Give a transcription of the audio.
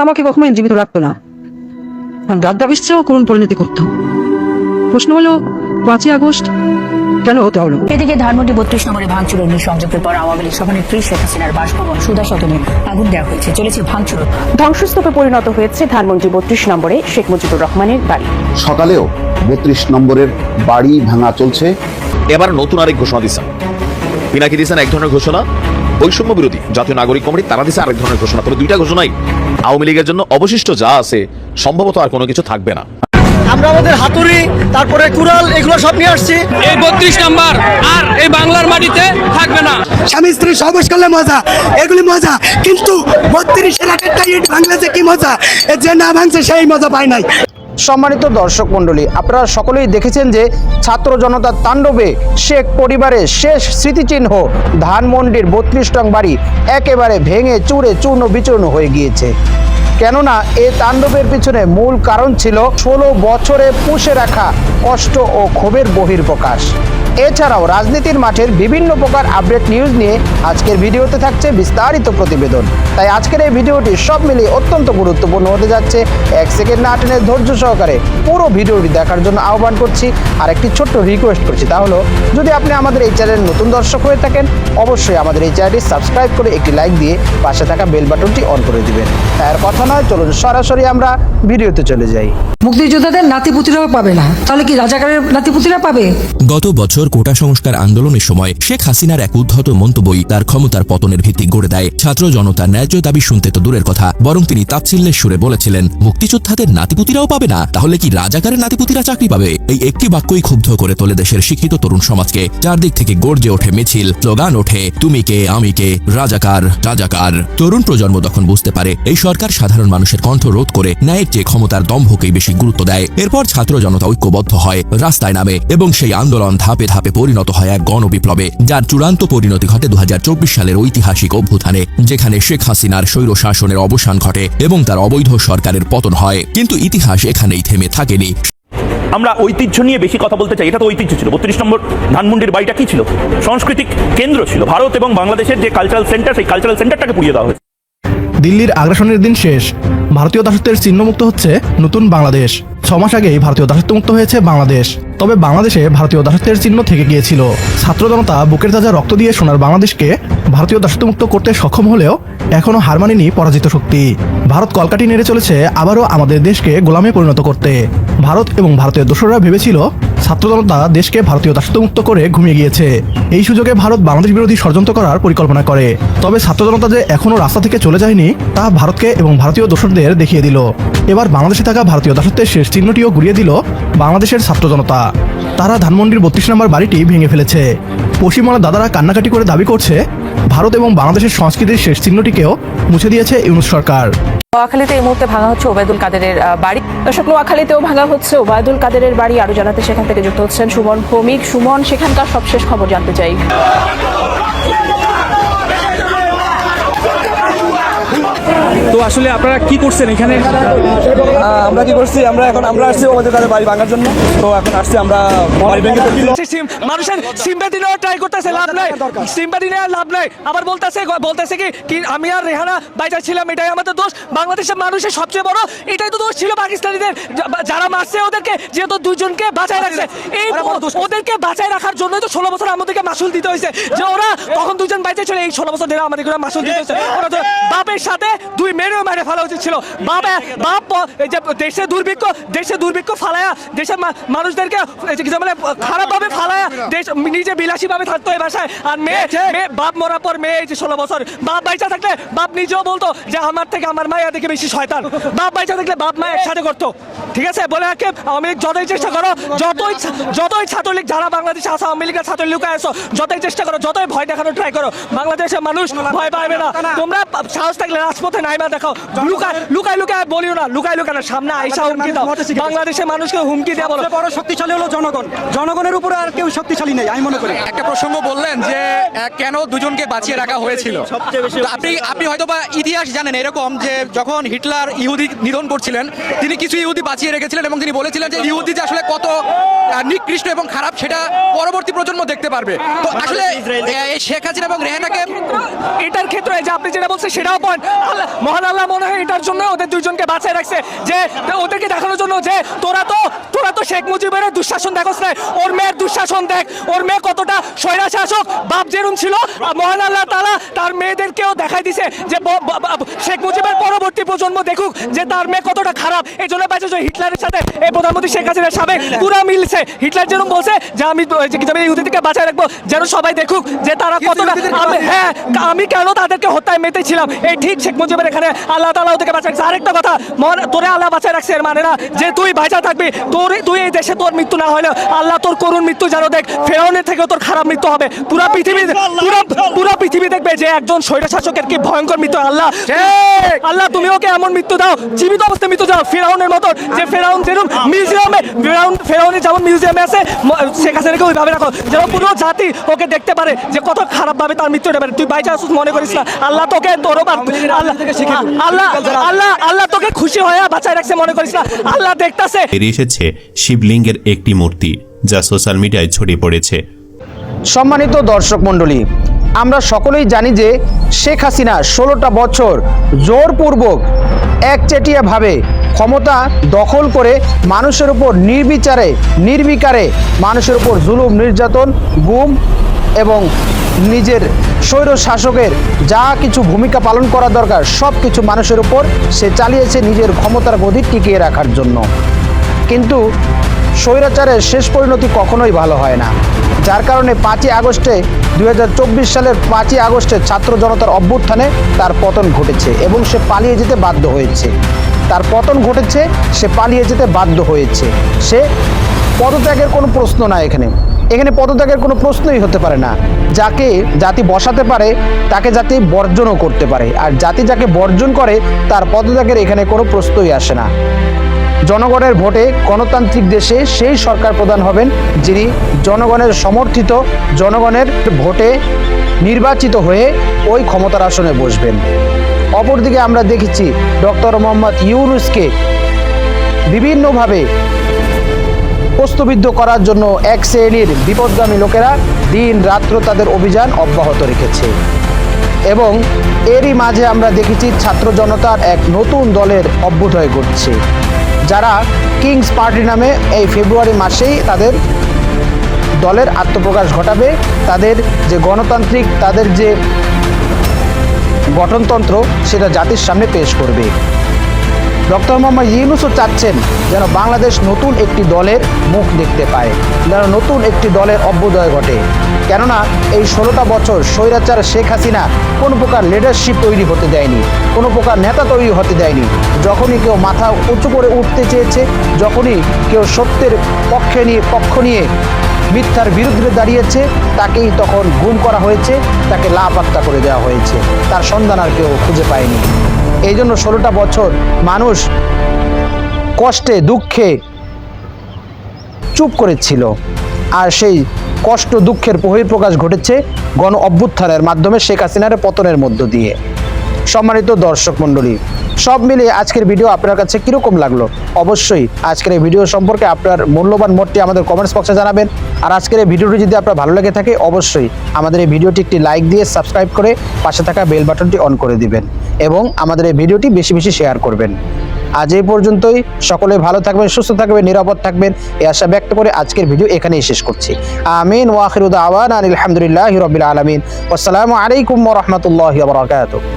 আমাকে কখনো জীবিত রাখতো না, রাজ্যাভিষেকও করুণ পরিণতি করতো। প্রশ্ন হলো 5ই আগস্ট কেন হতে হলো? এদিকে ধানমন্ডি 32 নম্বরে ভাঙচুর অগ্নিসংযোগের পর আওয়ামী লীগ সভানেত্রী শেখ হাসিনার বাসভবন সুধা সদনে আগুন দেওয়া হয়েছে। চলেছে ভাঙচুর। ধ্বংসস্তূপে পরিণত হয়েছে ধানমন্ডি 32 নম্বরে শেখ মুজিবুর রহমানের বাড়ি। সকালেও 32 নম্বরের বাড়ি ভাঙা চলছে। এবার নতুন আরেক ঘোষণা দিচ্ছেন, পিনাকি দিচ্ছেন এক ধরনের ঘোষণা, বৈষম্য বিরোধী জাতীয় নাগরিক কমিটি তারা দিচ্ছে আরেক ধরনের ঘোষণা। তবে দুইটা ঘোষণাই আওয়ামী লীগের জন্য অবশিষ্ট যা আছে সম্ভবত আর কোনো কিছু থাকবে না। আমরা আমাদের হাতুড়ি, তারপরে কুড়াল, এগুলো সব নিয়ে আসছি। এই 32 নাম্বার আর এই বাংলার মাটিতে থাকবে না। স্বামী স্ত্রী সহবাস করলে মজা, এগুলি মজা, কিন্তু 32-এর একটা ইট ভাঙলে যে কি মজা, যে না ভাঙছে সেই মজা পায় নাই। সম্মানিত দর্শক মণ্ডলী, আপনারা সকলেই দেখেছেন যে ছাত্র জনতার তাণ্ডবে শেখ পরিবারের শেষ স্মৃতিচিহ্ন ধানমন্ডির 32 নং বাড়ি একেবারে ভেঙে চুরে চূর্ণ বিচূর্ণ হয়ে গিয়েছে। কেননা এই তাণ্ডবের পিছনে মূল কারণ ছিল 16 বছরে পুষে রাখা কষ্ট ও ক্ষোভের বহিঃপ্রকাশ। এছাড়াও রাজনীতির মাঠের বিভিন্ন প্রকার আপডেট নিউজ নিয়ে আজকের ভিডিওতে থাকছে বিস্তারিত প্রতিবেদন। তাই আজকের এই ভিডিওটি সব মিলিয়ে অত্যন্ত গুরুত্বপূর্ণ হতে যাচ্ছে। 1 সেকেন্ড না টেনে ধৈর্য সহকারে পুরো ভিডিওটি দেখার জন্য আহ্বান করছি। আর একটি ছোট্ট রিকোয়েস্ট করছি, তা হলো যদি আপনি আমাদের এই চ্যানেলের নতুন দর্শক হয়ে থাকেন, অবশ্যই আমাদের এই চ্যানেলটি সাবস্ক্রাইব করে একটি লাইক দিয়ে পাশে থাকা বেল বাটনটি অন করে দিবেন। তার কথা নয়, চলুন সরাসরি আমরা ভিডিওতে চলে যাই। মুক্তিযোদ্ধাদের নাতিপুতিরাও পাবে না, তাহলে কি রাজাকারের নাতিপুতিরা পাবে? গত বছর কোটা সংস্কার আন্দোলনের সময় শেখ হাসিনার এক উদ্ধত মন্তব্যই তার ক্ষমতার পতনের ভিত্তি গড়ে দেয়। ছাত্র জনতার ন্যায্য দাবি শুনতে তো দূরের কথা, বরং তিনি তাচ্ছিল্যের সুরে বলেছিলেন, মুক্তিযোদ্ধাদের নাতিপুতিরাও পাবে না, তাহলে কি রাজাকারের নাতিপুতিরা চাকরি পাবে? এই একটি বাক্যই ক্ষুব্ধ করে তোলে দেশের শিক্ষিত তরুণ সমাজকে। চারদিক থেকে গর্জে ওঠে মিছিল, স্লোগান ওঠে তুমি কে আমি কে, রাজাকার রাজাকার। তরুণ প্রজন্ম তখন বুঝতে পারে এই সরকার সাধারণ মানুষের কণ্ঠ রোধ করে ন্যায়ের চেয়ে ক্ষমতার দম্ভকেই বেশি গুরুত্ব দেয়। এরপর ছাত্র জনতা ঐক্যবদ্ধ হয়, রাস্তায় নামে এবং সেই আন্দোলন ধাপে ধাপে পরিণত হয় এক গণবিপ্লবে, যার চূড়ান্ত পরিণতি ঘটে 2024 সালের ঐতিহাসিক অভ্যুত্থানে, যেখানে শেখ হাসিনার স্বৈর শাসনের অবসান ঘটে এবং তার অবৈধ সরকারের পতন হয়। কিন্তু ইতিহাস এখানেই থেমে থাকেনি। আমরা ঐতিহ্য নিয়ে বেশি কথা বলতে চাই। এটা তো ঐতিহ্য ছিল। 32 নম্বর ধানমন্ডির বাড়িটা কি ছিল? সাংস্কৃতিক কেন্দ্র ছিল। ভারত এবং বাংলাদেশের যে কালচারাল সেন্টার, সেই কালচারাল সেন্টারটাকে পুড়িয়ে দেওয়া হয়েছে। দিল্লির আগ্রাসনের দিন শেষ, ভারতীয় দাসত্বের চিহ্নমুক্ত হচ্ছে নতুন বাংলাদেশ। 6 মাস আগেই ভারতীয় দাসত্বমুক্ত হয়েছে বাংলাদেশ। তবে বাংলাদেশে ভারতীয় দাসত্বের চিহ্ন থেকে গিয়েছিল। ছাত্র জনতা বুকের তাজা রক্ত দিয়ে সোনার বাংলাদেশকে ভারতীয় দাসত্বমুক্ত করতে সক্ষম হলেও এখনও হার মানেনি পরাজিত শক্তি। ভারত কলকাঠি নেড়ে চলেছে আবারও আমাদের দেশকে গোলামে পরিণত করতে। ভারত এবং ভারতের দোসররা ভেবেছিল ছাত্র জনতা দেশকে ভারতীয় দাসত্বমুক্ত করে ঘুমিয়ে গিয়েছে। এই সুযোগে ভারত বাংলাদেশ বিরোধী ষড়যন্ত্র করার পরিকল্পনা করে। তবে ছাত্র জনতা যে এখনও রাস্তা থেকে চলে যায়নি তা ভারতকে এবং ভারতীয় দোসরদের দেখিয়ে দিল। এবার বাংলাদেশে থাকা ভারতীয় দাসত্বের শেষ চিহ্নটিও গুড়িয়ে দিল বাংলাদেশের ছাত্র জনতা। তারা ধানমন্ডির 32 নম্বর বাড়িটি ভেঙে ফেলেছে। পশ্চিমবঙ্গের দাদারা কান্নাকাটি করে দাবি করছে ভারত এবং বাংলাদেশের সংস্কৃতির শেষ চিহ্নটিকেও মুছে দিয়েছে ইউনূস সরকার। নোয়াখালীতে এই মুহূর্তে ভাঙা হচ্ছে ওবায়দুল কাদেরের বাড়ি। দর্শক, নোয়াখালীতেও ভাঙা হচ্ছে ওবায়দুল কাদেরের বাড়ি। আরো জানাতে সেখান থেকে যুক্ত হচ্ছেন সুমন ভৌমিক। সুমন, সেখানকার সবশেষ খবর জানতে চাই। তো আসলে আপনারা কি করছেন এখানে? আমরা কি করছি, আমরা আসছি ওবায়দুল কাদের বাড়ি ভাঙার জন্য। তো এখন আসছি আমরা বাড়ি ভেঙে মানুষের সিম্পাথি নেওয়ার ট্রাই করতেছে, লাভ নাই। সিম্পাথি নেওয়ার লাভ নাই। আবার বলতেছে কি আমি আর রেহানা বাইচা ছিলাম, এটাই আমাদের দোষ। বাংলাদেশের মানুষের সবচেয়ে বড় এটাই তো দোষ ছিল পাকিস্তানিদের, যারা মারছে ওদেরকে, যেহেতু দুইজনকে বাঁচায় রাখছে। এই ওদেরকে বাঁচায় রাখার জন্যই তো 16 বছর আমাদেরকে মাসুল দিতে হয়েছে। যে ওরা তখন দুজন বাইচা ছিল, এই 16 বছর ধরে আমাদেরকে মাসুল দিতে হয়েছে। ওরা তো বাপের সাথে 2 মেয়েও মেরে ফেলা উচিত ছিল। বাপ যে দেশে দুর্ভিক্ষ ফালায়া দেশের মানুষদেরকে মানে খারাপভাবে ফালায়া দেশ নিজে বিলাসীভাবে থাকতো এই বাসায়। আর মেয়ে বাপ মরার পর মেয়ে এই যে 16 বছর, বাপ বাইচা থাকলে বাপ নিজেও বলতো যে আমার থেকে আমার মায়া দেখে বেশি শয়তান। বাপ বাইচা থাকলে বাপ মা একসাথে করতো। ঠিক আছে, বলে রাখে আওয়ামী লীগ যতই চেষ্টা করো, যতই ছাত্রলীগ যারা বাংলাদেশে আসো, আওয়ামী লীগের ছাত্রলীগ লুকায় আসো, যতই চেষ্টা করো, যতই ভয় দেখানো ট্রাই করো, বাংলাদেশের মানুষ ভয় পাবে না। তোমরা সাহস থাকলে রাজপথে নাইমা দেখাও। লুকায় বলিও না, লুকায় না, সামনে আইসা হুমকি দাও। বাংলাদেশের মানুষকে হুমকি দেওয়া বলো। বড় শক্তিশালী হলো জনগণ, জনগণের উপরে আর কেউ শক্তিশালী নেই আমি মনে করি। একটা প্রসঙ্গ বললেন যে কেন দুজনকে বাঁচিয়ে রাখা হয়েছিল। আপনি হয়তোবা ইতিহাস জানেন এরকম যে যখন হিটলার ইহুদি নিধন করছিলেন, তিনি কিছু ইহুদি বাঁচিয়ে রেখেছিলেন এবং তিনি বলেছিলেন যে ইহুদি যে আসলে কত নিকৃষ্ট এবং খারাপ সেটা পরবর্তী প্রজন্ম দেখতে পারবে। তো আসলে শেখ হাসিনা এবং রেহানাকে এটার ক্ষেত্রে যে আপনি যেটা বলছেন সেটাও পয়েন্ট। মহান মহান আল্লাহ মনে হয় এটার জন্য ওদের দুইজনকে বাঁচায় রাখছে, যে ওদেরকে দেখানোর জন্য যে তোরা তো শেখ মুজিবের দুঃশাসন দেখোস না, ওর মেয়ের দুঃশাসন দেখ, ওর মেয়ে কতটা স্বৈরা শাসক, বাপ যেরকম ছিল মহান আল্লাহ তাআলা তার মেয়েদেরকেও দেখাই দিছে যে শেখ মুজিবের পরবর্তী প্রজন্ম দেখুক যে তার মেয়ে কতটা খারাপ। এই জন্য বাঁচে হিটলারের সাথে এই প্রধানমন্ত্রী শেখ হাসিনার সাবেক পুরা মিলছে। হিটলার যেরকম বলছে যে আমি ইহুদিদেরকে বাঁচায় রাখবো, যেন সবাই দেখুক যে তারা কতটা, হ্যাঁ আমি কেন তাদেরকে হত্যায় মেতেছিলাম, এই ঠিক শেখ মুজিবের এখানে আল্লাহ তাআলা ওদেরকে বাঁচায় রাখছে। আরেকটা কথা, তোরে আল্লাহ বাঁচায় রাখছে এর মানে না যে তুই বাঁচা থাকবি, তুই এই দেশে তোর মৃত্যু না হলে আল্লাহ তোর করুণ মৃত্যু যেন দেখ, ফেরাউনের থেকেও তোর খারাপ মৃত্যু হবে। পুরা পৃথিবী দেখবে যে একজন স্বৈরশাসকের কি ভয়ঙ্কর মৃত্যু। আল্লাহ তুমি ওকে এমন মৃত্যু দাও, জীবিত অবস্থায় মৃত্যু দাও ফেরাউনের মতো, যে ফেরাউন যেরকম মিউজিয়ামে ফেরাউনের যেমন মিউজিয়ামে আছে, শেখ হাসিনাকে ওইভাবে রাখো যেন পুরো জাতি ওকে দেখতে পারে যে কত খারাপ ভাবে তার মৃত্যু হতে পারে। তুই বাইচা আসুস মনে করিস না, আল্লাহ তোকে আল্লাহ তোকে খুশি হয়ে বাঁচায় রাখছে মনে করিস না, আল্লাহ দেখতাছে। বেরিয়ে এসেছে শিবলিঙ্গের একটি মূর্তি, যা সোশ্যাল মিডিয়ায় ছড়িয়ে পড়েছে। সম্মানিত দর্শক মণ্ডলী, আমরা সকলেই জানি যে শেখ হাসিনা 16টা বছর জোরপূর্বক একচেটিয়াভাবে ক্ষমতা দখল করে মানুষের উপর নির্বিকারে মানুষের উপর জুলুম, নির্যাতন, গুম এবং নিজের স্বৈর শাসকের যা কিছু ভূমিকা পালন করা দরকার সব কিছু মানুষের উপর সে চালিয়েছে নিজের ক্ষমতার গদি টিকিয়ে রাখার জন্য। কিন্তু স্বৈরাচারের শেষ পরিণতি কখনোই ভালো হয় না, যার কারণে 5ই আগস্টে 2024 সালের 5ই আগস্টে ছাত্র জনতার অভ্যুত্থানে তার পতন ঘটেছে এবং সে পালিয়ে যেতে বাধ্য হয়েছে। তার পতন ঘটেছে, সে পালিয়ে যেতে বাধ্য হয়েছে। সে পদত্যাগের কোনো প্রশ্ন না, এখানে পদত্যাগের কোনো প্রশ্নই হতে পারে না। যাকে জাতি বসাতে পারে তাকে জাতি বর্জনও করতে পারে, আর জাতি যাকে বর্জন করে তার পদত্যাগের এখানে কোনো প্রশ্নই আসে না। জনগণের ভোটে গণতান্ত্রিক দেশে সেই সরকার প্রধান হবেন যিনি জনগণের সমর্থিত, জনগণের ভোটে নির্বাচিত হয়ে ওই ক্ষমতার আসনে বসবেন। অপরদিকে আমরা দেখেছি ডক্টর মোহাম্মদ ইউনূসকে বিভিন্নভাবে প্রশ্নবিদ্ধ করার জন্য এক শ্রেণীর বিপদগামী লোকেরা দিন রাত্র তাদের অভিযান অব্যাহত রেখেছে এবং এরই মাঝে আমরা দেখেছি ছাত্র জনতার এক নতুন দলের অভ্যুদয় ঘটছে, যারা কিংস পার্টি নামে এই ফেব্রুয়ারি মাসেই তাদের দলের আত্মপ্রকাশ ঘটাবে। তাদের যে গণতান্ত্রিক, তাদের যে গঠনতন্ত্র সেটা জাতির সামনে পেশ করবে। ডক্টর মোহাম্মদ ইউনূসও চাচ্ছেন যেন বাংলাদেশ নতুন একটি দলের মুখ দেখতে পায়, যেন নতুন একটি দলের অভ্যুদয় ঘটে। কেননা এই 16টা বছর স্বৈরাচার শেখ হাসিনা কোনো প্রকার লিডারশিপ তৈরি হতে দেয়নি, কোনো প্রকার নেতা তৈরি হতে দেয়নি। যখনই কেউ মাথা উঁচু করে উঠতে চেয়েছে, যখনই কেউ সত্যের পক্ষ নিয়ে মিথ্যার বিরুদ্ধে দাঁড়িয়েছে, তাকেই তখন গুম করা হয়েছে, তাকে লাপাত্তা করে দেওয়া হয়েছে, তার সন্ধান আর কেউ খুঁজে পায়নি। এই জন্য 16টা বছর মানুষ কষ্টে দুঃখে চুপ করেছিল, আর সেই কষ্ট দুঃখের বহিঃপ্রকাশ ঘটেছে গণ অভ্যুত্থানের মাধ্যমে শেখ হাসিনার পতনের মধ্য দিয়ে। সম্মানিত দর্শক মণ্ডলী, সব মিলিয়ে আজকের ভিডিও আপনার কাছে কীরকম লাগলো অবশ্যই আজকের এই ভিডিও সম্পর্কে আপনার মূল্যবান মতটি আমাদের কমেন্টস বক্সে জানাবেন। আর আজকের এই ভিডিওটি যদি আপনার ভালো লেগে থাকে অবশ্যই আমাদের এই ভিডিওটি একটি লাইক দিয়ে সাবস্ক্রাইব করে পাশে থাকা বেল বাটনটি অন করে দিবেন এবং আমাদের এই ভিডিওটি বেশি বেশি শেয়ার করবেন। আজ এই পর্যন্তই, সকলে ভালো থাকবেন, সুস্থ থাকবেন, নিরাপদ থাকবেন এই আশা ব্যক্ত করে আজকের ভিডিও এখানেই শেষ করছি। আমিন ওয়া আখিরু দাওয়ানা আলহামদুলিল্লাহি রাব্বিল আলামিন। আসসালামু আলাইকুম ওয়া রাহমাতুল্লাহি ওয়া বারাকাতুহু।